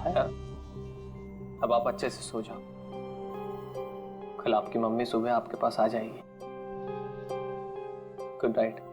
छाया, अब आप अच्छे से सो जाओ। कल आपकी मम्मी सुबह आपके पास आ जाएगी। Good night.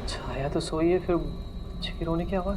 छाया तो सोई है, फिर बच्चे की रोने की आवाज।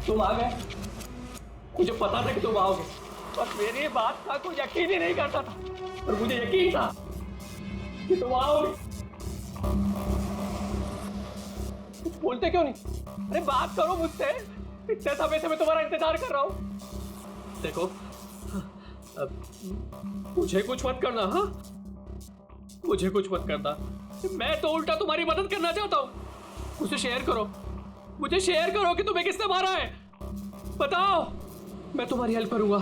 तुम आ गए, मुझे पता था कि तुम आओगे, बस मेरी बात का कोई यकीन ही नहीं करता था, और मुझे यकीन था कि तुम आओगे। कुछ बोलते क्यों नहीं? अरे बात करो मुझसे, इतने समय से मैं तुम्हारा इंतजार कर रहा हूँ। देखो, अब मुझे कुछ मत करना। हाँ, मुझे कुछ मत करना, मैं तो उल्टा तुम्हारी मदद करना चाहता हूँ। मुझे शेयर करो, मुझे शेयर करो कि तुम्हें किसने मारा है, बताओ, मैं तुम्हारी हेल्प करूंगा।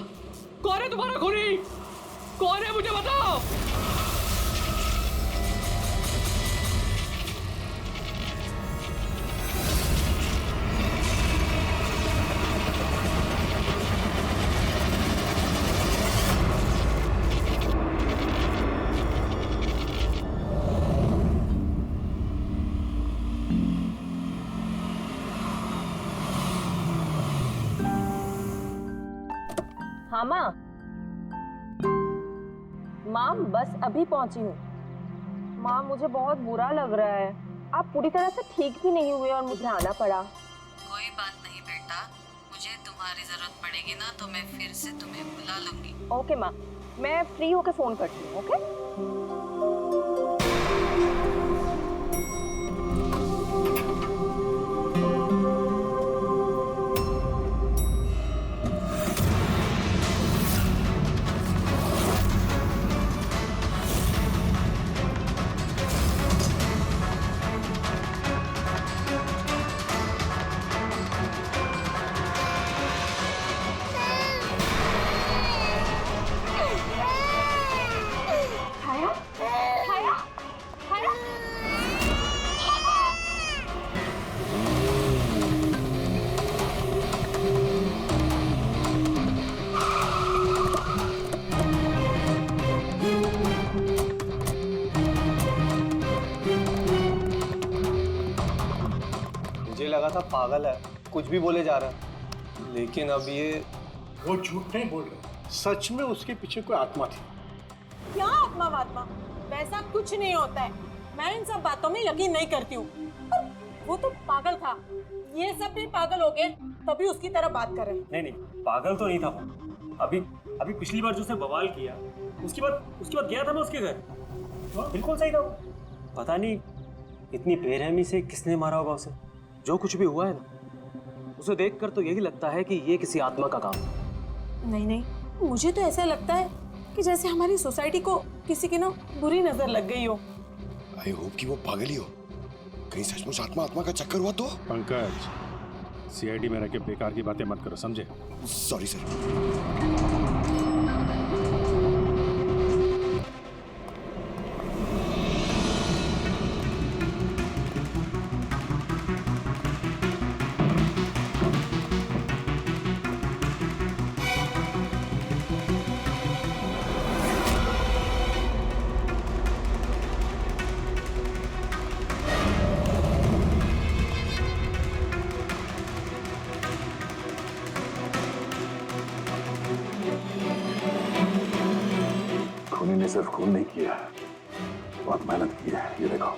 कौन है तुम्हारा खूनी? कौन है, मुझे बताओ। हाँ माँ, माँ बस अभी पहुंची हूँ। माँ मुझे बहुत बुरा लग रहा है, आप पूरी तरह से ठीक भी नहीं हुए और मुझे आना पड़ा। कोई बात नहीं बेटा, मुझे तुम्हारी जरूरत पड़ेगी ना तो मैं फिर से तुम्हें बुला लूंगी। ओके माँ, मैं फ्री होकर फोन करती हूँ। ओके। था पागल है, कुछ भी बोले जा रहा है, लेकिन अब ये वो झूठ नहीं बोल रहे, सच में उसके पीछे कोई आत्मा थी। क्या आत्मा वात्मा, वैसा कुछ नहीं होता है। मैं इन सब बातों में यकीन नहीं करती हूँ। वो तो पागल था, ये सब भी पागल हो गए तभी उसकी तरह बात कर रहे हैं। नहीं पागल तो नहीं था वो। अभी पिछली बार जो उसने बवाल किया उसके बाद गया था मैं उसके घर, बिल्कुल सही था वो। पता नहीं इतनी बेरहमी से किसने मारा होगा उसे। जो कुछ भी हुआ है ना, उसे देखकर तो यही लगता है कि ये किसी आत्मा का काम है। नहीं, मुझे तो ऐसा लगता है कि जैसे हमारी सोसाइटी को किसी की ना बुरी नजर लग गई हो। आई होप कि वो पागल ही हो, कहीं सचमुच आत्मा का चक्कर हुआ तो। पंकज, सीआईडी में रह के बेकार की बातें मत करो, समझे? Sorry sir. खूनी ने सिर्फ खून नहीं किया, बहुत मेहनत की है, ये देखो।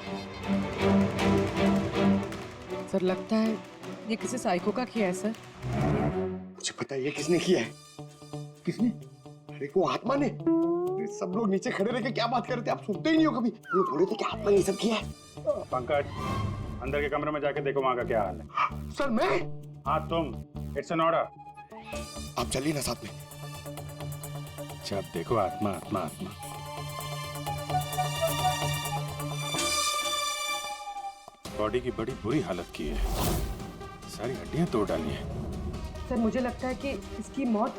सर लगता है ये किसी साइको का किया है सर। मुझे पता है ये किसने किया है। किसने? अरे वो आत्मा ने। अरे सब लोग नीचे खड़े रह के क्या बात कर रहे थे, आप सुनते ही नहीं हो कभी। वो बोले थे कि आत्मा ने ये सब किया है। पंकज, अंदर के कमरे में जाके देखो वहां का क्या हाल है। सर मैं? हाँ तुम, इट्स एन ऑर्डर। आप चलिए ना साथ में। अच्छा, अब देखो आत्मा आत्मा आत्मा। बॉडी की बड़ी बुरी हालत की है, सारी हड्डियां तोड़ डाली हैं। सर मुझे लगता है कि इसकी मौत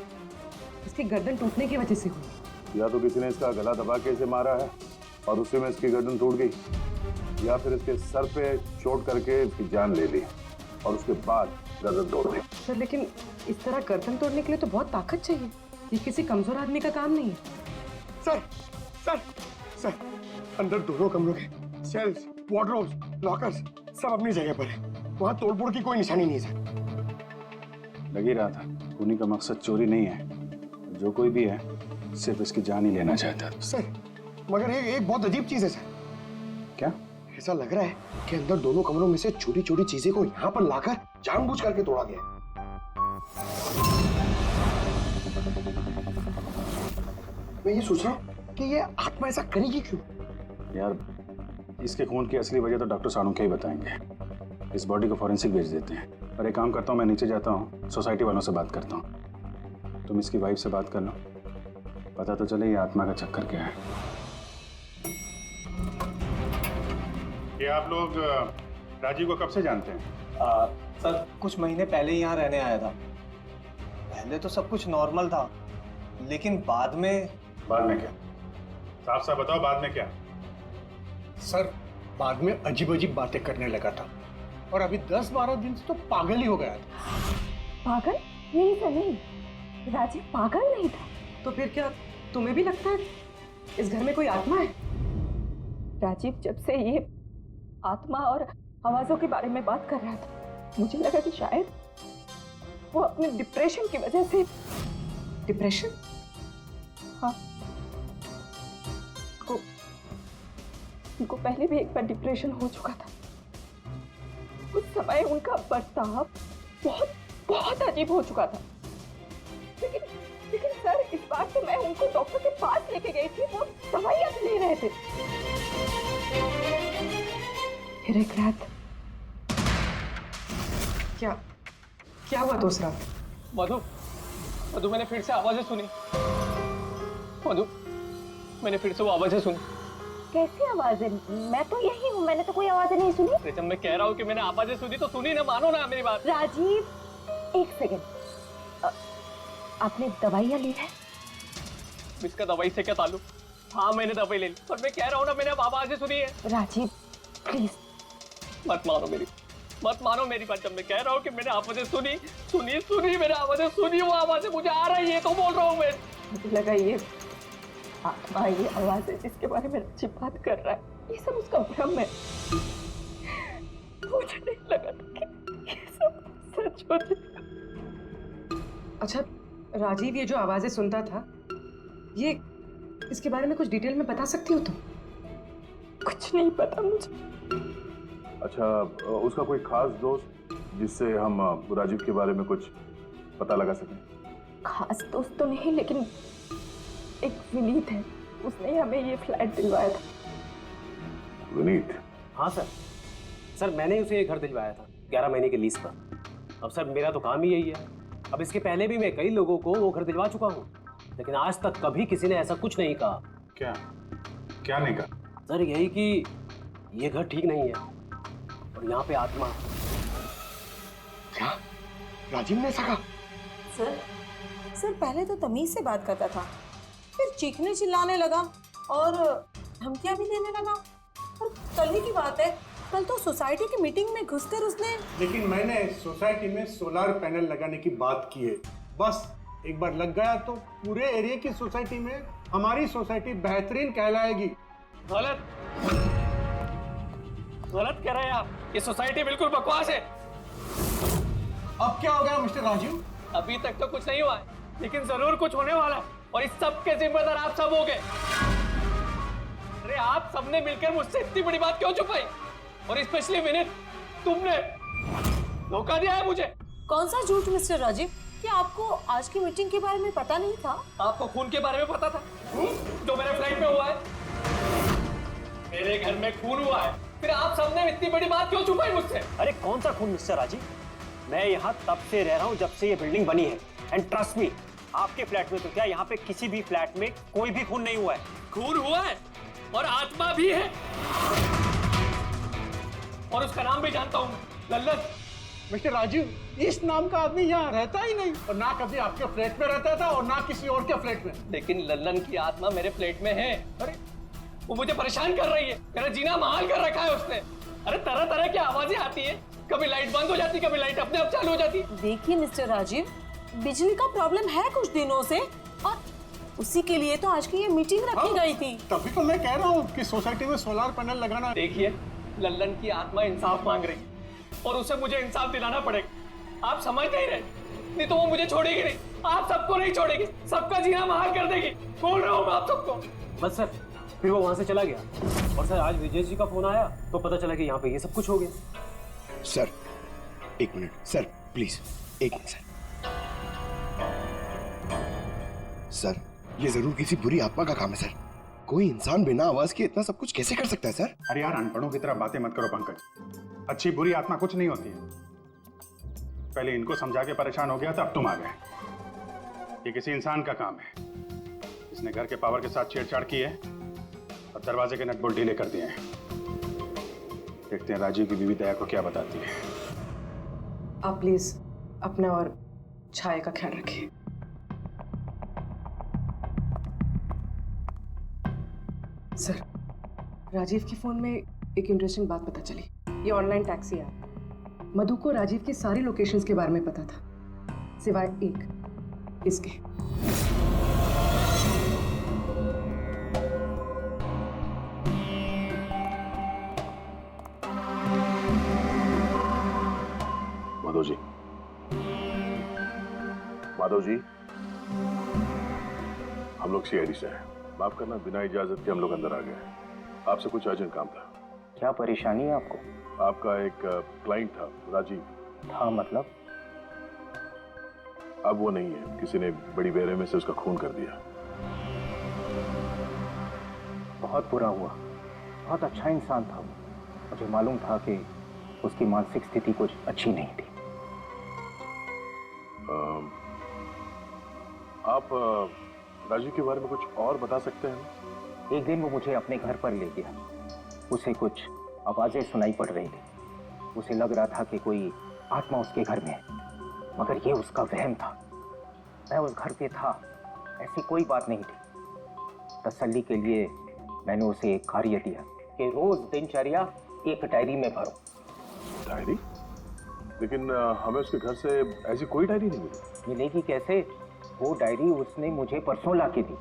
इसकी गर्दन टूटने की वजह से हुई। या तो किसी ने इसका गला दबा के इसे मारा है और उसी में इसकी गर्दन टूट गई, या फिर इसके सर पे चोट करके इसकी जान ले ली और उसके बाद गर्दन तोड़ दी। सर लेकिन इस तरह गर्दन तोड़ने के लिए तो बहुत ताकत चाहिए, ये किसी कमजोर आदमी का काम नहीं है। सर सर सर, अंदर दोनों कमरों के सेल्स, वार्डरोब्स, लॉकर्स सब अपनी जगह पर है। वहाँ तोड़फोड़ की कोई निशानी नहीं है सर। लग ही रहा था, खूनी का मकसद चोरी नहीं है, जो कोई भी है सिर्फ इसकी जान ही लेना चाहता था। सर मगर एक बहुत अजीब चीज है सर। क्या? ऐसा लग रहा है कि अंदर दोनों कमरों में से छोटी छोटी चीजें को यहाँ पर लाकर जानबूझ करके तोड़ा गया है। मैं ये सोच रहा हूँ कि ये आत्मा ऐसा करेगी क्यों? यार इसके खून की असली वजह तो डॉक्टर साणुखे ही बताएंगे। इस बॉडी को फॉरेंसिक भेज देते हैं। और एक काम करता हूँ, मैं नीचे जाता हूँ, सोसाइटी वालों से बात करता हूँ। तुम इसकी वाइफ से बात कर लो, पता तो चले ये आत्मा का चक्कर क्या है। ये आप लोग राजीव को कब से जानते हैं? सर कुछ महीने पहले ही यहाँ रहने आया था। पहले तो सब कुछ नॉर्मल था, लेकिन बाद में क्या? साफ साफ बताओ, बाद में क्या? सर बाद में अजीब अजीब बातें करने लगा था और अभी 10-12 दिन से तो पागल ही हो गया था। पागल? नहीं सर नहीं, राजीव पागल नहीं था। तो फिर क्या तुम्हें भी लगता है इस घर में कोई आत्मा है? राजीव जब से ये आत्मा और आवाजों के बारे में बात कर रहा था, मुझे लगा कि शायद वो अपने डिप्रेशन की वजह से। डिप्रेशन? हाँ, उनको पहले भी एक बार डिप्रेशन हो चुका था। उस समय उनका बर्ताव बहुत बहुत अजीब हो चुका था। लेकिन सर इस बार तो मैं उनको डॉक्टर के पास लेके गई थी, वो दवाइयां ले रहे थे। फिर एक रात क्या हुआ दूसरा? मधु, मैंने फिर से आवाजें सुनी। मधु, मैंने फिर से वो आवाजें सुनी। कैसी आवाजें? मैं तो यही हूँ, मैंने तो कोई आवाजें नहीं सुनी। जब मैं कह रहा हूँ कि मैंने आवाजें सुनी तो सुनी ना, मानो ना मेरी बात। राजीव एक सेकंड, आपने दवाइयाँ ली है? इसका दवाई से क्या ताल्लुक? हाँ मैंने दवाई ले ली, पर मैं कह रहा हूँ ना मैंने अब आवाजें सुनी है। राजीव प्लीज मत मानो मेरी बात। जब मैं कह रहा हूँ कि मैंने आवाजें सुनी मैंने आवाजें सुनी, वो आवाजें मुझे आ रही है तो बोल रहा हूँ मैं। मुझे लगा ये आत्मा, ये आवाज है जिसके बारे में राजीव बात कर रहा है, ये सब उसका भ्रम है। मुझे नहीं लगा था कि ये छोड़े। अच्छा राजीव, ये जो आवाजें सुनता था, ये इसके बारे में कुछ डिटेल में बता सकती हो तुम? कुछ नहीं पता मुझे। अच्छा, उसका कोई खास दोस्त जिससे हम राजीव के बारे में कुछ पता लगा सकें? खास दोस्त तो नहीं, लेकिन एक विनीत है, उसने हमें ये फ्लैट दिलवाया था। विनीत? हाँ सर, सर मैंने उसे ये घर दिलवाया था 11 महीने के लीज पर। अब सर मेरा तो काम ही यही है। अब इसके पहले भी मैं कई लोगों को वो घर दिलवा चुका हूँ, लेकिन आज तक कभी किसी ने ऐसा कुछ नहीं कहा। क्या क्या नहीं कहा? सर यही कि ये घर ठीक नहीं है और यहाँ पे आत्मा। क्या राजीव ने ऐसा कहा? सर पहले तो तमीज से बात करता था, फिर चीखने चिल्लाने लगा और धमकियां भी देने लगा। और कल ही की बात है, कल तो सोसाइटी की मीटिंग में घुसकर उसने। लेकिन मैंने सोसाइटी में सोलर पैनल लगाने की बात की है। बस एक बार लग गया तो पूरे एरिया की सोसाइटी में हमारी सोसाइटी बेहतरीन कहलाएगी। गलत गलत कह रहे हैं आप। ये सोसाइटी बिल्कुल बकवास है। अब क्या हो गया मिस्टर राजीव? अभी तक तो कुछ नहीं हुआ है, लेकिन जरूर कुछ होने वाला है, और इस सब के जिम्मेदार आप सब हो गए। अरे आप सबने मिलकर मुझसे इतनी बड़ी बात क्यों छुपाई? और स्पेशली विनीत, तुमने धोखा दिया है मुझे। कौन सा झूठ मिस्टर राजीव? क्या आपको आज की मीटिंग के बारे में पता नहीं था? आपको खून के बारे में पता था जो मेरे फ्लैट में हुआ है? मेरे घर में खून हुआ है, फिर आप सबने इतनी बड़ी बात क्यों छुपाई मुझसे? अरे कौन सा खून मिस्टर राजीव? मैं यहाँ तब से रह रहा हूँ जब से ये बिल्डिंग बनी है, एंड ट्रस्ट मी, आपके फ्लैट में तो क्या, यहाँ पे किसी भी फ्लैट में कोई भी खून नहीं हुआ है। खून हुआ है और आत्मा भी है, और उसका नाम भी जानता हूँ, लल्लन। मिस्टर राजीव, इस नाम का आदमी यहाँ रहता ही नहीं, और ना कभी आपके फ्लैट में रहता था और ना किसी और के फ्लैट में। लेकिन लल्लन की आत्मा मेरे फ्लैट में है। अरे वो मुझे परेशान कर रही है, मेरा जीना महाल कर रखा है उसने। अरे तरह तरह की आवाजें आती है, कभी लाइट बंद हो जाती, कभी लाइट अपने आप चालू हो जाती। देखिए मिस्टर राजीव, बिजली का प्रॉब्लम है कुछ दिनों से, और उसी के लिए तो आज की ये मीटिंग रखी गई थी। तभी तो मैं कह रहा हूँ कि सोसाइटी में सोलर पैनल लगाना। देखिए, लल्लन की आत्मा इंसाफ मांग रही है और उसे मुझे इंसाफ दिलाना पड़ेगा। आप समझ नहीं रहे, नहीं तो वो मुझे छोड़ेगी नहीं, आप सबको नहीं छोड़ेगी, सबका जीना महाल कर देगी। बोल रहा हूँ मैं आप सबको। बस सर, फिर वो वहां से चला गया, और सर आज विजय जी का फोन आया तो पता चला कि यहाँ पे ये सब कुछ हो गया। सर एक मिनट सर, प्लीज एक मिनट सर। सर ये जरूर किसी बुरी आत्मा का काम है सर। कोई इंसान बिना आवाज के इतना सब कुछ कैसे कर सकता है सर? अरे यार, अनपढ़ों की तरह बातें मत करो पंकज। अच्छी बुरी आत्मा कुछ नहीं होती है। पहले इनको समझा के परेशान हो गया था, अब तुम आ गए। ये किसी इंसान का काम है। इसने घर के पावर के साथ छेड़छाड़ की है और दरवाजे के नट बोल्ट ढीले कर दिए हैं। देखते हैं राजीव की बीवी दया को क्या बताती है। आप प्लीज अपना और छाया का ख्याल रखिए। सर, राजीव के फोन में एक इंटरेस्टिंग बात पता चली। ये ऑनलाइन टैक्सी ऐप, मधु को राजीव की सारी लोकेशंस के बारे में पता था, सिवाय एक, इसके। माधव जी, माधव जी, हम लोग सीआईडी से हैं। माफ करना, बिना इजाजत के हम लोग अंदर आ गए। आपसे कुछ अर्जेंट काम था। क्या परेशानी है आपको? आपका एक क्लाइंट था, राजीव। हाँ मतलब? अब वो नहीं है, किसी ने बड़ी बेरहमी से उसका खून कर दिया। बहुत बुरा हुआ। बहुत अच्छा इंसान था वो। मुझे मालूम था कि उसकी मानसिक स्थिति कुछ अच्छी नहीं थी। आप राजीव के बारे में कुछ और बता सकते हैं? एक दिन वो मुझे अपने घर पर ले गया। उसे कुछ आवाजें सुनाई पड़ रही थी। उसे लग रहा था कि कोई आत्मा उसके घर में है, मगर ये उसका वहम था। मैं उस घर पे था, ऐसी कोई बात नहीं थी। तसल्ली के लिए मैंने उसे एक कार्य दिया कि रोज दिनचर्या एक डायरी में भरो। डायरी? लेकिन हमें उसके घर से ऐसी कोई डायरी नहीं मिली। मिलेगी कैसे? वो डायरी उसने मुझे परसों ला के दी,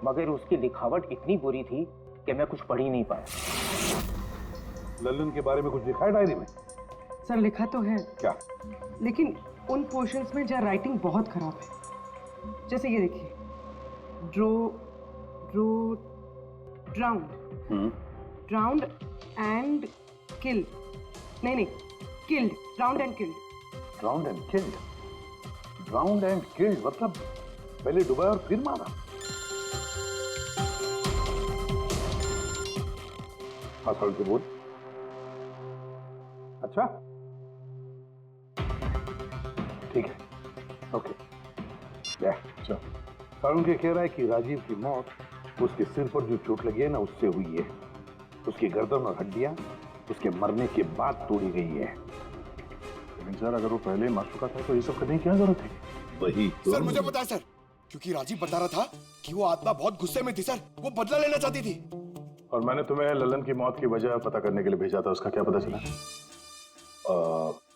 मगर उसकी लिखावट इतनी बुरी थी कि मैं कुछ पढ़ ही नहीं पाया। लल्लन के बारे में कुछ लिखा है डायरी में? सर लिखा तो है, क्या? लेकिन उन पोर्शंस में जहाँ राइटिंग बहुत खराब है। जैसे ये देखिए, ड्राउंड एंड किल, नहीं killed, drowned and killed. Drowned and killed? Drowned and killed मतलब पहले डुबाया और फिर मारा? हाँ सर के बोल। अच्छा ठीक है, ओके। चलो। सारुण के कह रहा है कि राजीव की मौत उसके सिर पर जो चोट लगी है ना, उससे हुई है। उसकी गर्दन और हड्डियां उसके मरने के बाद तोड़ी गई है। लेकिन सर अगर वो पहले मर चुका था तो ये सब करने की क्या जरूरत है? वही तो। सर मुझे पता है सर, क्योंकि राजीव बता रहा था कि वो आत्मा बहुत गुस्से में थी सर, वो बदला लेना चाहती थी। और मैंने तुम्हें ललन की मौत की वजह पता करने के लिए भेजा था, उसका क्या पता चला?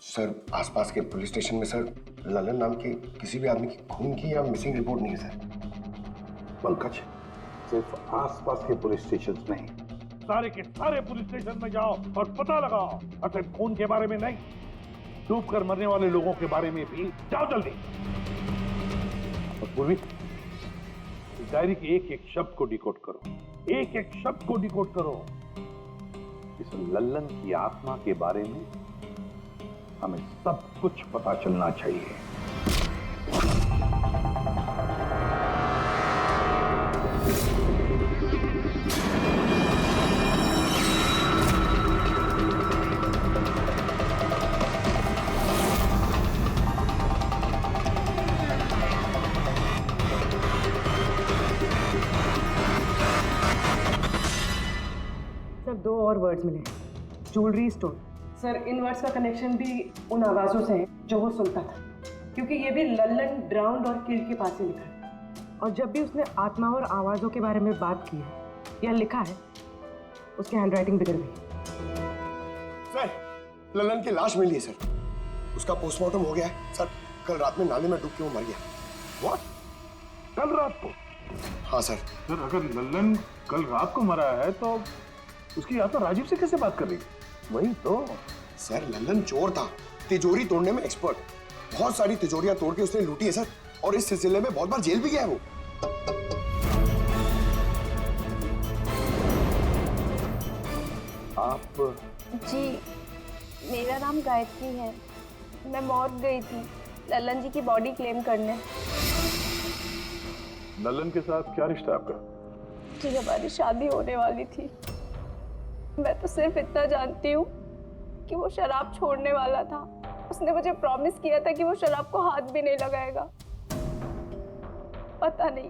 सर आसपास के पुलिस स्टेशन में सर ललन नाम के किसी भी आदमी की खून की या मिसिंग रिपोर्ट नहीं है सर। पंकज, सिर्फ आसपास के पुलिस स्टेशन नहीं, सारे के सारे पुलिस स्टेशन में जाओ और पता लगाओ। और सिर्फ खून के बारे में नहीं, डूब कर मरने वाले लोगों के बारे में भी जाओ जल्दी। और पूर्वी, डायरी के एक एक शब्द को डिकोड करो, एक एक शब्द को डिकोड करो। इस लल्लन की आत्मा के बारे में हमें सब कुछ पता चलना चाहिए। सर 2 और वर्ड्स मिले, ज्वेलरी स्टोर। सर इन वर्ड्स का कनेक्शन भी उन आवाज़ों से है जो वो सुनता था, क्योंकि ये भी लल्लन, ड्राउंड और किल के पास ही लिखा है। और जब भी उसने आत्मा और आवाज़ों के बारे में बात की है या लिखा है, उसकी हैंडराइटिंग बिगड़ गई। सर ललन की लाश मिली है सर, उसका पोस्टमार्टम हो गया है सर। कल रात में नाले में डूब के वो मर गया। What? कल रात को? हाँ सर। सर अगर ललन कल रात को मरा है तो उसकी आत्मा राजीव से कैसे बात कर रही है? वही तो सर, ललन चोर था, तिजोरी तोड़ने में एक्सपर्ट। बहुत सारी तिजोरियां तोड़ के उसने लूटी है सर, और इस सिलसिले में बहुत बार जेल भी गया है वो। आप? जी मेरा नाम गायत्री है। मैं मौत गई थी ललन जी की बॉडी क्लेम करने। ललन के साथ क्या रिश्ता है आपका? जी हमारी शादी होने वाली थी। मैं तो सिर्फ इतना जानती हूँ कि वो शराब छोड़ने वाला था। उसने मुझे प्रॉमिस किया था कि वो शराब को हाथ भी नहीं लगाएगा। पता नहीं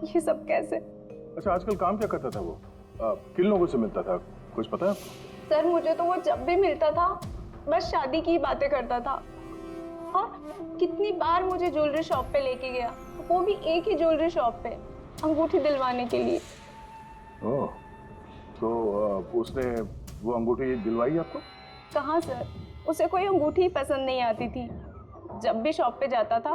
ये सब कैसे। अच्छा आजकल काम क्या करता था वो? किन लोगों से मिलता था, कुछ पता है आपको? सर मुझे तो वो जब भी मिलता था बस शादी की बातें करता था। और कितनी बार मुझे ज्वेलरी शॉप पे लेके गया, वो भी एक ही ज्वेलरी शॉप पे, अंगूठी दिलवाने के लिए। ओह, तो उसने वो अंगूठी दिलवाई आपको? कहाँ सर, उसे कोई अंगूठी पसंद नहीं आती थी। जब भी शॉप पे जाता था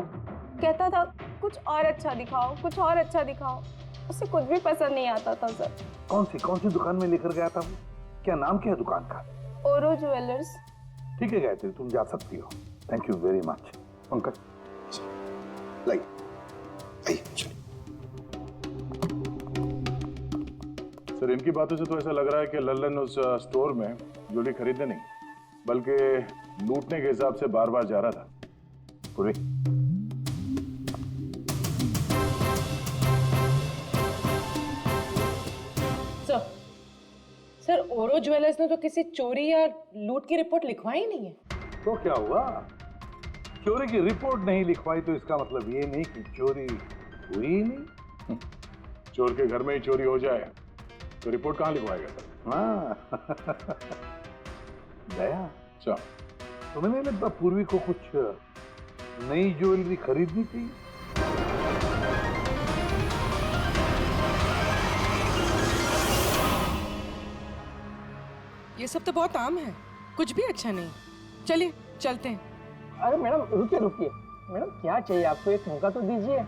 कहता था कुछ और अच्छा दिखाओ, कुछ और अच्छा दिखाओ। उसे कुछ भी पसंद नहीं आता था सर। कौन सी दुकान में लेकर गया था वो? क्या नाम क्या है दुकान का? ओरो ज्वेलर्स। ठीक है गायत्री, तुम जा सकती हो। Thank you very much. Pankaj like sir इनकी बातों से तो ऐसा लग रहा है कि लल्लन उस स्टोर में ज्वेलरी खरीदने नहीं बल्कि लूटने के हिसाब से बार बार जा रहा था। पूरी सर ओरो ज्वेलर्स ने तो किसी चोरी या लूट की रिपोर्ट लिखवाई नहीं है। तो क्या हुआ? चोरी की रिपोर्ट नहीं लिखवाई तो इसका मतलब ये नहीं कि चोरी हुई ही नहीं। चोर के घर में ही चोरी हो जाए तो रिपोर्ट कहाँ लिखवाएगा सर? हाँ दया, अच्छा तुम्हें नहीं लगता पूर्वी को कुछ नई ज्वेलरी खरीदनी थी? ये सब तो बहुत आम है, कुछ भी अच्छा नहीं। चलिए चलते हैं। अरे मैडम रुकिए रुकिए, मैडम क्या चाहिए आपको, एक मौका तो दीजिए।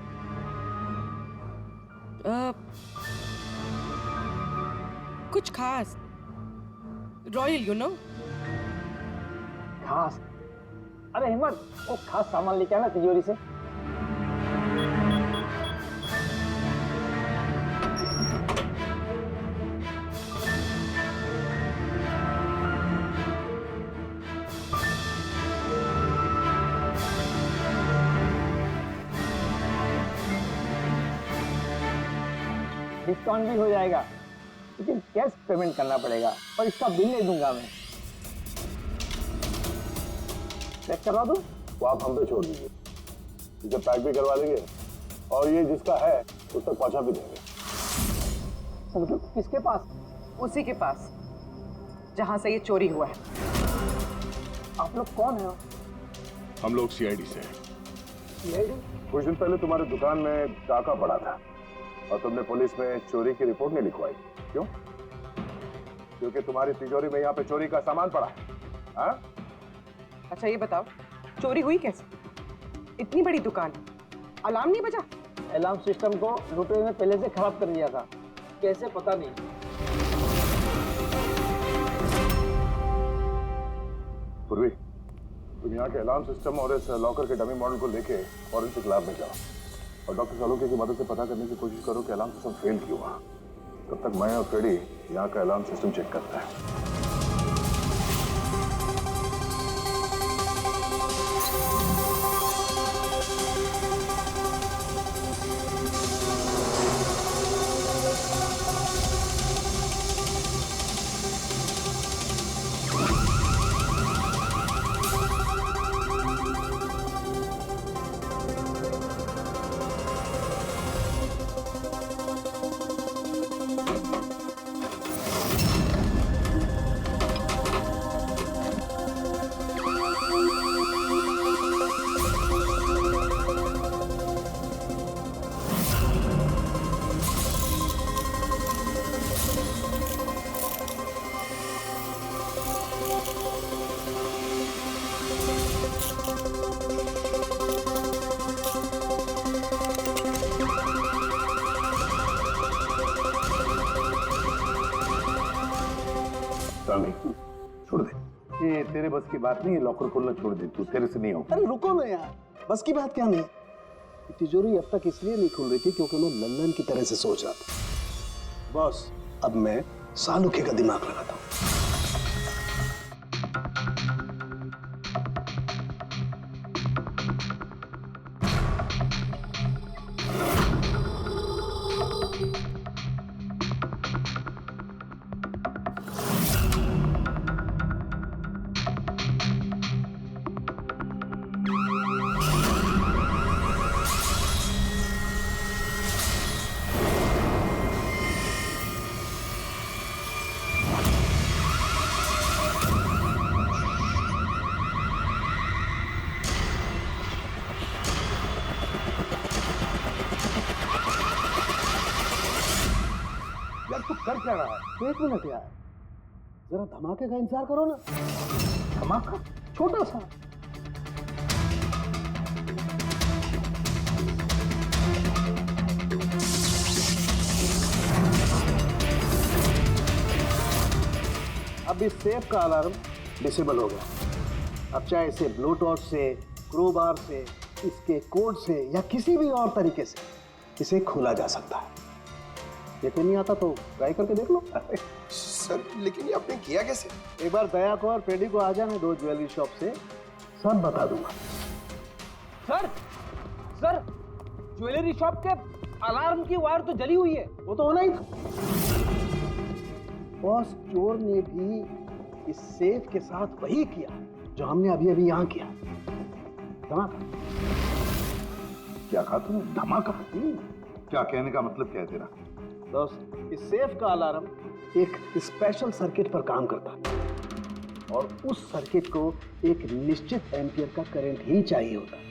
कुछ खास, रॉयल यू नो। खास। अरे हिम्मत, वो खास सामान लेके आना तिजोरी से। डिस्काउंट भी हो जाएगा, लेकिन कैश पेमेंट करना पड़ेगा और इसका बिल नहीं दूंगा मैं। चेक करवा दूं? वो आप हम पे छोड़ दीजिए, इसे पैक भी करवा देंगे और ये जिसका है उस तक पहुंचा भी देंगे। मतलब किसके पास? उसी के पास जहां से ये चोरी हुआ है। आप लोग कौन है? हम लोग सीआईडी से हैं। सीआईडी? कुछ दिन पहले तुम्हारे दुकान में डाका पड़ा था और तुमने पुलिस में चोरी की रिपोर्ट नहीं लिखवाई, क्यों? क्योंकि तुम्हारी तिजोरी में यहाँ पे चोरी का सामान पड़ा है। हाँ? अच्छा ये बताओ, चोरी हुई कैसे? इतनी बड़ी दुकान, अलार्म नहीं बजा? अलार्म सिस्टम को लुटेरे ने पहले से खराब कर दिया था, कैसे पता नहीं। पूर्वी, तुम यहाँ के अलार्म सिस्टम और इस लॉकर के डमी मॉडल को लेके फॉरेंसिक लैब में जाओ और डॉक्टर सालुके की मदद से पता करने की कोशिश करो कि अलार्म सिस्टम फेल क्यों हुआ। तब तक मैं और फ्रेडी यहाँ का अलार्म सिस्टम चेक करता है। छोड़ दे, ये तेरे बस की बात नहीं है, लॉकर खोलना छोड़ दे, तू तेरे से नहीं होगा। अरे रुको ना यार, बस की बात क्या नहीं। तिजोरी अब तक इसलिए नहीं खुल रही थी क्योंकि मैं लल्लन की तरह से सोच रहा था। बॉस, अब मैं सालुके का दिमाग लगाता हूँ। यार तू कर क्या रहा है? एक मिनट यार, जरा धमाके का इंतजार करो ना। धमाका? छोटा सा। अब इस सेफ का अलार्म डिसेबल हो गया। अब चाहे इसे ब्लूटूथ से, क्रोबार से, इसके कोड से या किसी भी और तरीके से इसे खोला जा सकता है। यकीन नहीं आता तो ट्राई करके देख लो। सर लेकिन ये आपने किया कैसे? एक बार दया को और पेडी को आ जाने दो ज्वेलरी शॉप से, सब बता दूंगा। सर, सर, ज्वेलरी शॉप के अलार्म की वायर तो जली हुई है। वो तो होना ही था। बॉस, चोर ने भी इस सेफ के साथ वही किया जो हमने अभी अभी यहाँ किया। धमाका। क्या कहा तूने? धमाका? क्या कहने का मतलब क्या है तेरा? दोस्त, इस सेफ का अलार्म एक स्पेशल सर्किट पर काम करता है और उस सर्किट को एक निश्चित एम्पियर का करंट ही चाहिए होता है।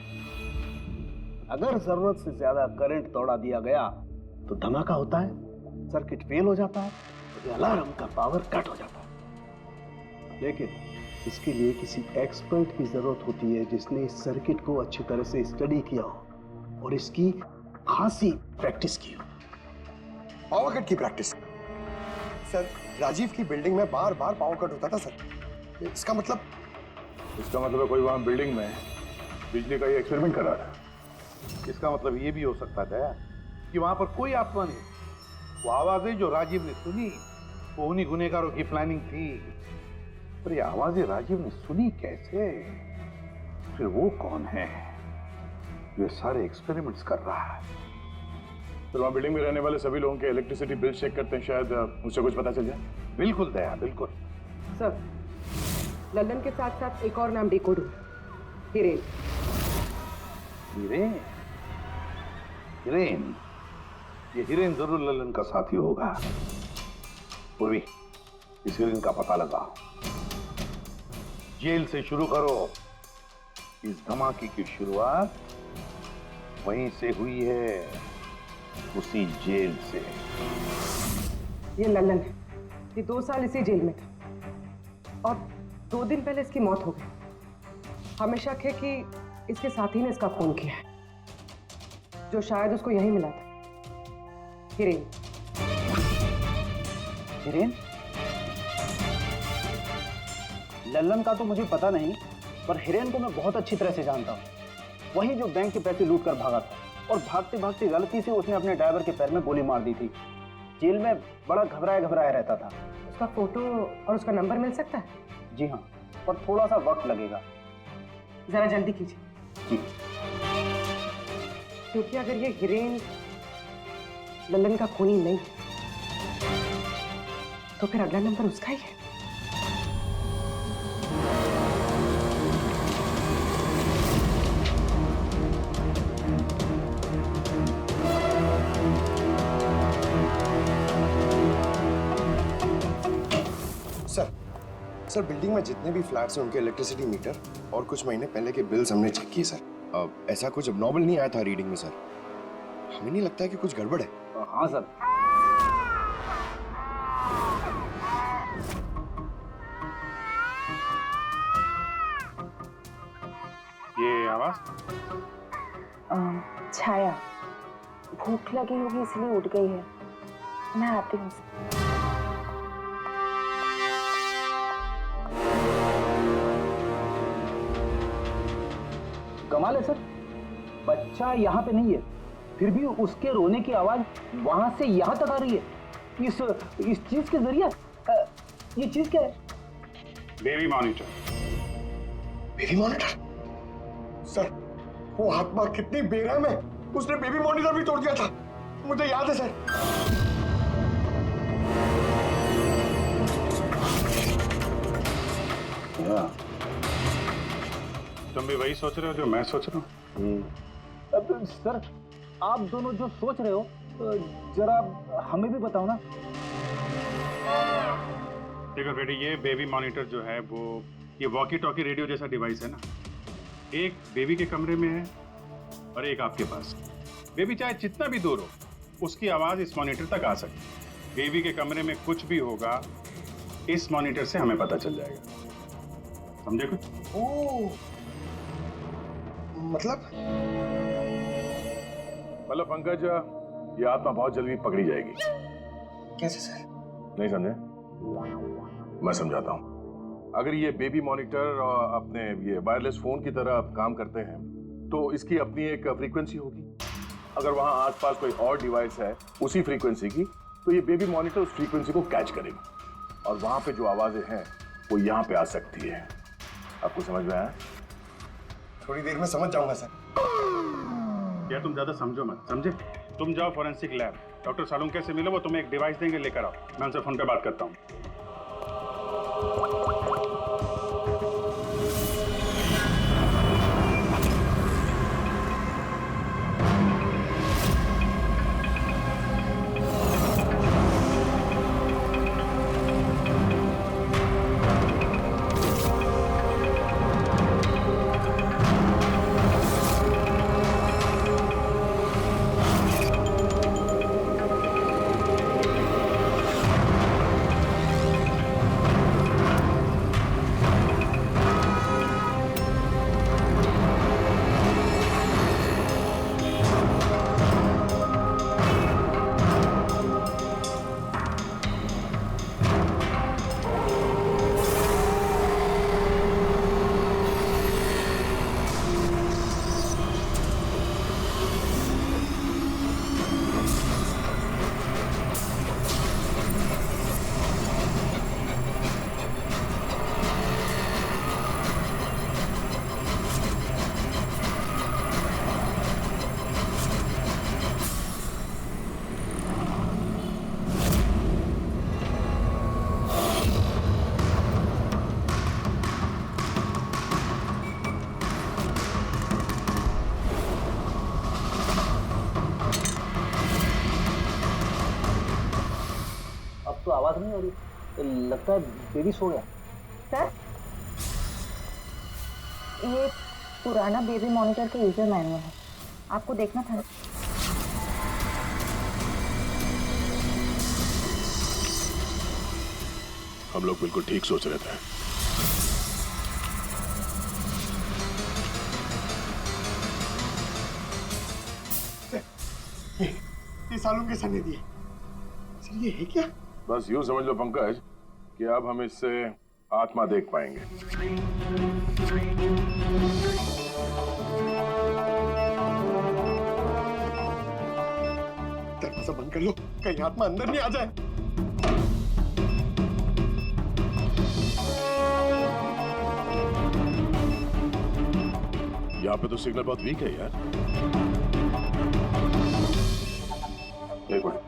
अगर जरूरत से ज्यादा करंट दौड़ा दिया गया तो धमाका होता है, सर्किट फेल हो जाता है, तो अलार्म का पावर कट हो जाता है। लेकिन इसके लिए किसी एक्सपर्ट की जरूरत होती है जिसने इस सर्किट को अच्छी तरह से स्टडी किया हो और इसकी खासी प्रैक्टिस की हो। पावर कट की प्रैक्टिस? सर, राजीव की बिल्डिंग में बार बार पावर कट होता था सर। इसका मतलब इसका मतलब कोई वहां बिल्डिंग में बिजली का ये एक्सपेरिमेंट कर रहा था। इसका मतलब ये भी हो सकता था कि वहां पर कोई आत्मा नहीं। वो आवाजें जो राजीव ने सुनी वो उन्हीं गुनहगारों की प्लानिंग थी। पर ये आवाजें राजीव ने सुनी कैसे? फिर वो कौन है जो ये सारे एक्सपेरिमेंट्स कर रहा है? फिर वहाँ बिल्डिंग में रहने वाले सभी लोगों के इलेक्ट्रिसिटी बिल चेक करते हैं, शायद उससे कुछ पता चल जाए। बिल्कुल दया, बिल्कुल। सर, लल्लन के साथ साथ एक और नाम डिकोड हुआ, हिरेन। हिरेन? हिरेन? ये हिरेन जरूर लल्लन का साथी होगा। पूर्वी, इस हिरेन का पता लगाओ। जेल से शुरू करो। इस धमाके की शुरुआत वहीं से हुई है, उसी जेल से। ये लल्लन है, ये 2 साल इसी जेल में था और 2 दिन पहले इसकी मौत हो गई। हमें शक है कि इसके साथी ने इसका खून किया है, जो शायद उसको यहीं मिला था। हिरेन। हिरेन? लल्लन का तो मुझे पता नहीं, पर हिरेन को मैं बहुत अच्छी तरह से जानता हूँ। वही जो बैंक के पैसे लूट कर भागा था और भागते भागते गलती से उसने अपने ड्राइवर के पैर में गोली मार दी थी। जेल में बड़ा घबराया घबराया रहता था। उसका फोटो और उसका नंबर मिल सकता है? जी हाँ, पर थोड़ा सा वक्त लगेगा। जरा जल्दी कीजिए। जी। क्योंकि अगर ये हिरेन लल्लन का खूनी नहीं तो फिर अगला नंबर उसका ही है। सर, बिल्डिंग में जितने भी फ्लैट्स हैं उनके इलेक्ट्रिसिटी मीटर और कुछ महीने पहले के बिल्स हमने चेक किए सर। ऐसा कुछ अबनॉर्मल नहीं आया था रीडिंग में सर। हमें नहीं लगता है कि कुछ गड़बड़ है। हाँ सर। ये आवाज? छाया, भूख लगी होगी इसलिए उठ गई है। मैं आती हूँ। कमाल है सर, बच्चा यहाँ पे नहीं है, फिर भी उसके रोने की आवाज वहां से यहाँ तक आ रही है। इस चीज के जरिए ये चीज क्या है? Baby monitor. Baby monitor? Sir, वो आत्मा कितनी बेरहम है, उसने बेबी मॉनिटर भी तोड़ दिया था, मुझे याद है सर। तुम भी वही सोच रहे हो जो मैं सोच रहा हूँ? अब सर, आप दोनों जो सोच रहे हो जरा हमें भी बताओ ना। देखो बेटी, ये बेबी मॉनिटर जो है वो ये वॉकी टॉकी रेडियो जैसा डिवाइस है ना। एक बेबी के कमरे में है और एक आपके पास। बेबी चाहे जितना भी दूर हो उसकी आवाज इस मॉनिटर तक आ सकती है। बेबी के कमरे में कुछ भी होगा इस मॉनिटर से हमें पता चल जाएगा। समझे कुछ? मतलब पंकज, ये आत्मा बहुत जल्दी पकड़ी जाएगी। कैसे सर? नहीं समझे? मैं समझाता हूँ। अगर ये बेबी मॉनिटर अपने ये वायरलेस फोन की तरह काम करते हैं तो इसकी अपनी एक फ्रीक्वेंसी होगी। अगर वहां आसपास कोई और डिवाइस है उसी फ्रीक्वेंसी की, तो ये बेबी मॉनिटर उस फ्रीक्वेंसी को कैच करेगी और वहां पे जो आवाजें हैं वो यहाँ पे आ सकती है। आपको समझ में आया? थोड़ी देर में समझ जाऊंगा सर। या तुम ज्यादा समझो मत, समझे? तुम जाओ फॉरेंसिक लैब, डॉक्टर सालुंके से मिलो, वो तुम्हें एक डिवाइस देंगे, लेकर आओ। मैं उनसे फोन पे बात करता हूँ। आवाज नहीं आ रही, लगता है बेबी सो गया। सर, ये पुराना बेबी मॉनिटर का यूजर मैनुअल है, आपको देखना था। हम लोग बिल्कुल ठीक सोच रहे थे। ये सालों के सने दिए, सर ये है क्या? बस यूं समझ लो पंकज कि अब हम इससे आत्मा देख पाएंगे। दरवाजा बंद कर लो, कहीं आत्मा अंदर नहीं आ जाए। यहाँ पे तो सिग्नल बहुत वीक है यार। एक मिनट।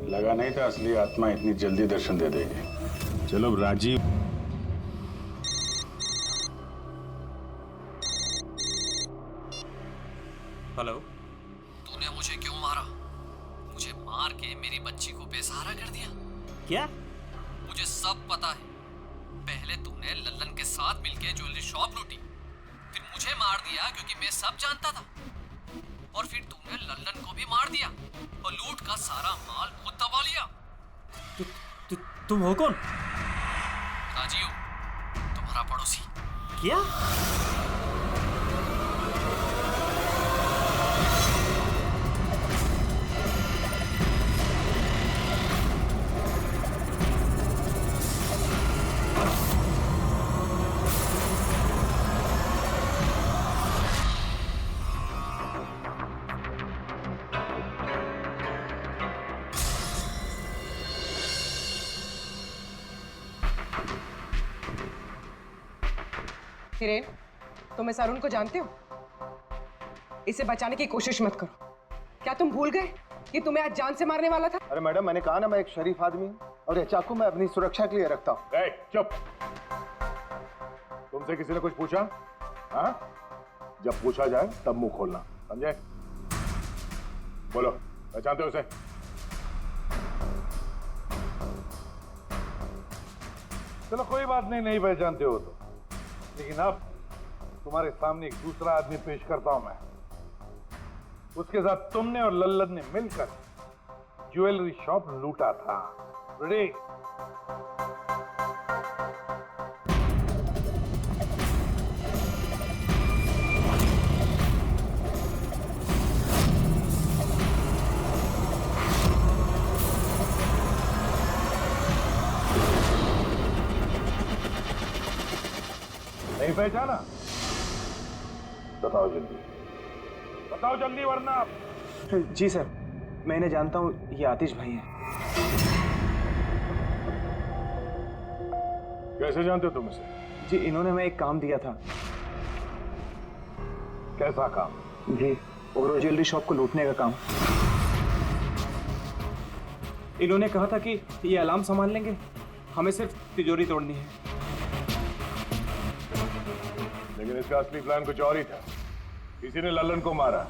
लगा नहीं था असली आत्मा इतनी जल्दी दर्शन दे देगी। चलो राजीव। हेलो। तूने मुझे क्यों मारा? मुझे मार के मेरी बच्ची को बेसहारा कर दिया। क्या? मुझे सब पता है। पहले तूने लल्लन के साथ मिलके ज्वेलरी शॉप लूटी, फिर मुझे मार दिया क्योंकि मैं सब जानता था, और फिर तूने लल्लन को भी मार दिया और लूट का सारा माल खुद दबा लिया। तुम हो कौन? राजीव, तुम्हारा पड़ोसी। क्या? हिरेन, तुम इस अरुण को जानते हो? इसे बचाने की कोशिश मत करो। क्या तुम भूल गए कि तुम्हें आज जान से मारने वाला था? अरे मैडम, मैंने कहा ना मैं एक शरीफ आदमी हूँ, और ये चाकू मैं अपनी सुरक्षा के लिए रखता हूँ। चुप। तुमसे किसी ने कुछ पूछा? हाँ? जब पूछा जाए तब मुंह खोलना, समझे? बोलो, पहचानते हो उसे? चलो कोई बात नहीं, नहीं पहचानते हो तो, लेकिन अब तुम्हारे सामने एक दूसरा आदमी पेश करता हूं मैं। उसके साथ तुमने और लल्लन ने मिलकर ज्वेलरी शॉप लूटा था। रेडी? नहीं पहचाना? बताओ जल्दी, बताओ जल्दी, वरना जी सर, मैं इन्हें जानता हूँ, ये आतिश भाई हैं। कैसे जानते हो तुम इसे? जी, इन्होंने हमें एक काम दिया था। कैसा काम? जी, ओरो ज्वेलरी शॉप को लूटने का काम। इन्होंने कहा था कि ये अलार्म संभाल लेंगे, हमें सिर्फ तिजोरी तोड़नी है। लेकिन इसका असली प्लान कुछ और ही था। किसी ने लल्लन को मारा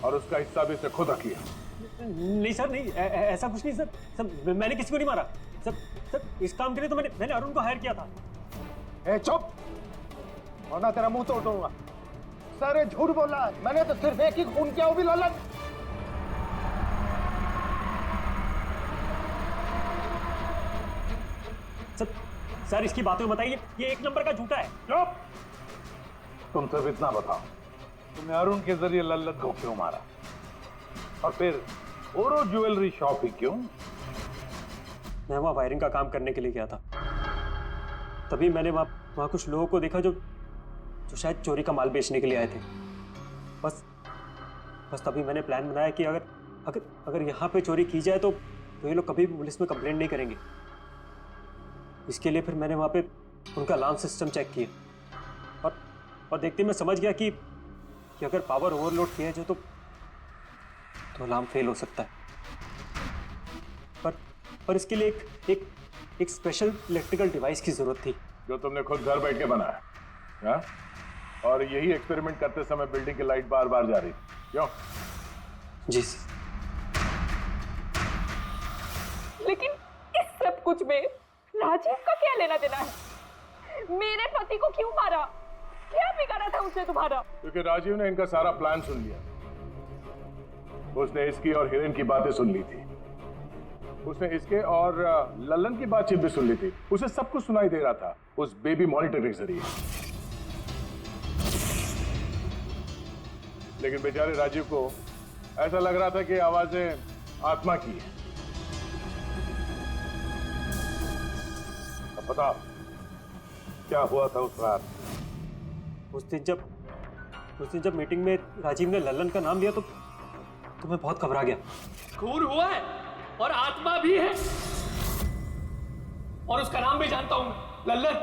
और उसका हिस्सा भी इसे खुद किया। नहीं सर, नहीं, ऐसा कुछ नहीं सर। सर, मैंने किसी को नहीं मारा। सर, इस काम के लिए तो मैंने अरुण को हायर किया था। ए चुप, वरना तेरा मुंह तोड़ दूंगा। सर ये झूठ बोल रहा है, मैंने तो सिर्फ एक ही खून किया, वो भी लल्लन। सर, इसकी बातें बताइए, ये एक नंबर का झूठा है। चुप! तुम सिर्फ इतना बताओ, तुमने अरुण के जरिए लल्लन को क्यों मारा, और फिर ओरो ज्वेलरी शॉप ही क्यों? मैं वहाँ वायरिंग का काम करने के लिए गया था। तभी मैंने वहाँ कुछ लोगों को देखा जो शायद चोरी का माल बेचने के लिए आए थे। बस तभी मैंने प्लान बनाया कि अगर यहाँ पे चोरी की जाए तो ये लोग कभी भी पुलिस में कंप्लेंट नहीं करेंगे। इसके लिए फिर मैंने वहाँ पे उनका अलार्म सिस्टम चेक किया, और देखते मैं समझ गया कि अगर पावर ओवरलोड किया जाए तो अलार्म फेल हो सकता है। पर इसके लिए एक एक स्पेशल इलेक्ट्रिकल डिवाइस की जरूरत थी जो तुमने खुद घर बैठ के बनाया, हाँ? और यही एक्सपेरिमेंट करते समय बिल्डिंग की लाइट बार बार जा रही थी, क्यों? जी। लेकिन इस सब कुछ में राजीव का क्या लेना देना है? मेरे पति को क्यों मारा? क्या बिगाड़ा था उसने तुम्हारा? क्योंकि राजीव ने इनका सारा प्लान सुन लिया। उसने इसकी और हिरेन की बातें सुन ली थी। उसने इसके और लल्लन की बातचीत भी सुन ली थी। उसे सब कुछ सुनाई दे रहा था उस बेबी मॉनिटर के जरिए। लेकिन बेचारे राजीव को ऐसा लग रहा था कि आवाजें आत्मा की है। अब बता क्या हुआ था उस रात? उस दिन जब मीटिंग में राजीव ने लल्लन का नाम लिया तो मैं बहुत घबरा गया। खून हुआ है और आत्मा भी है, और उसका नाम भी जानता हूं, लल्लन।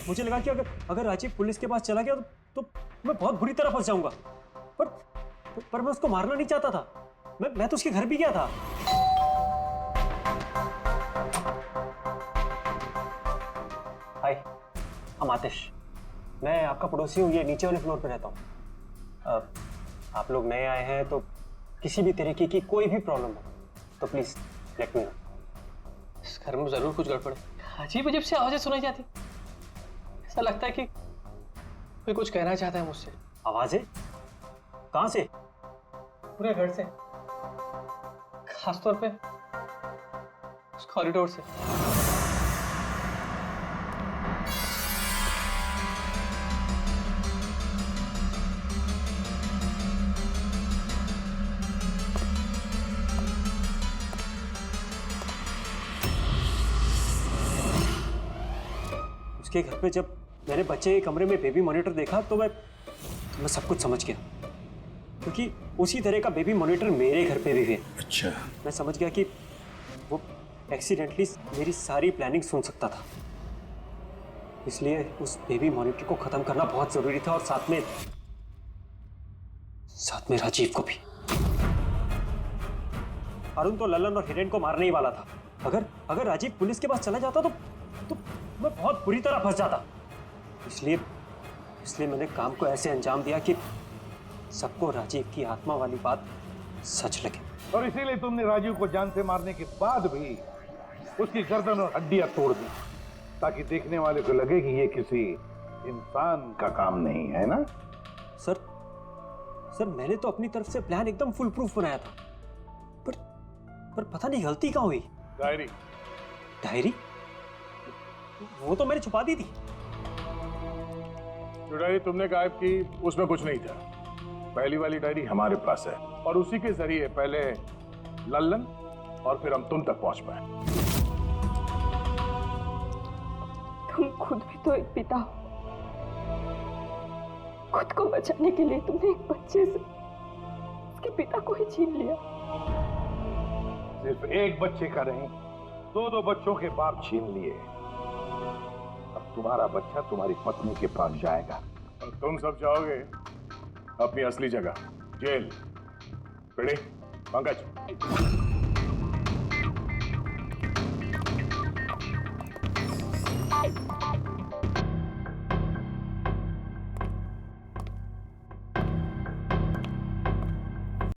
मुझे लगा कि अगर राजीव पुलिस के पास चला गया तो मैं बहुत बुरी तरह फंस जाऊंगा। पर मैं उसको मारना नहीं चाहता था। मैं तो उसके घर भी गया था। हाय, हम आतिश। मैं आपका पड़ोसी हूँ, ये नीचे वाले फ्लोर पे रहता हूँ। आप लोग नए आए हैं तो किसी भी तरीके की कोई भी प्रॉब्लम हो तो प्लीज लेट मी नो। इस घर में जरूर कुछ गड़बड़ है। अजीब अजीब सी आवाजें सुनाई जाती, ऐसा लगता है कि कोई कुछ कहना चाहता है मुझसे। आवाजें कहां से? पूरे घर से, खासतौर पे उस कॉरिडोर से। उसके घर पे जब मैंने बच्चे के कमरे में बेबी मॉनिटर देखा तो मैं सब कुछ समझ गया, क्योंकि उसी तरह का बेबी मॉनिटर मेरे घर पे भी है। अच्छा। मैं समझ गया कि वो एक्सीडेंटली मेरी सारी प्लानिंग सुन सकता था, इसलिए उस बेबी मॉनिटर को खत्म करना बहुत जरूरी था, और साथ में राजीव को भी। अरुण तो लल्लन और हिरेन को मारने ही वाला था। अगर राजीव पुलिस के पास चला जाता तो मैं बहुत बुरी तरह फंस जाता। इसलिए मैंने काम को ऐसे अंजाम दिया कि सबको राजीव की आत्मा वाली बात सच लगे। और इसीलिए तुमने राजीव को जान से मारने के बाद भी उसकी गर्दन और हड्डियां तोड़ दी, ताकि देखने वाले को लगे कि ये किसी इंसान का काम नहीं है ना? सर मैंने तो अपनी तरफ से प्लान एकदम फुल प्रूफ बनाया था, पर पता नहीं गलती कहाँ हुई। डायरी वो तो मैंने छुपा दी थी। जो डायरी तुमने गायब की उसमें कुछ नहीं था। पहली वाली डायरी हमारे पास है, और उसी के जरिए पहले लल्लन और फिर हम तुम तक पहुंच पाए। तुम खुद भी तो एक पिता हो। खुद को बचाने के लिए तुमने एक बच्चे से उसके पिता को ही छीन लिया। सिर्फ एक बच्चे का नहीं, दो बच्चों के बाप छीन लिए। अब तुम्हारा बच्चा तुम्हारी पत्नी के पास जाएगा, और तुम सब जाओगे अपनी असली जगह, जेल। पंकज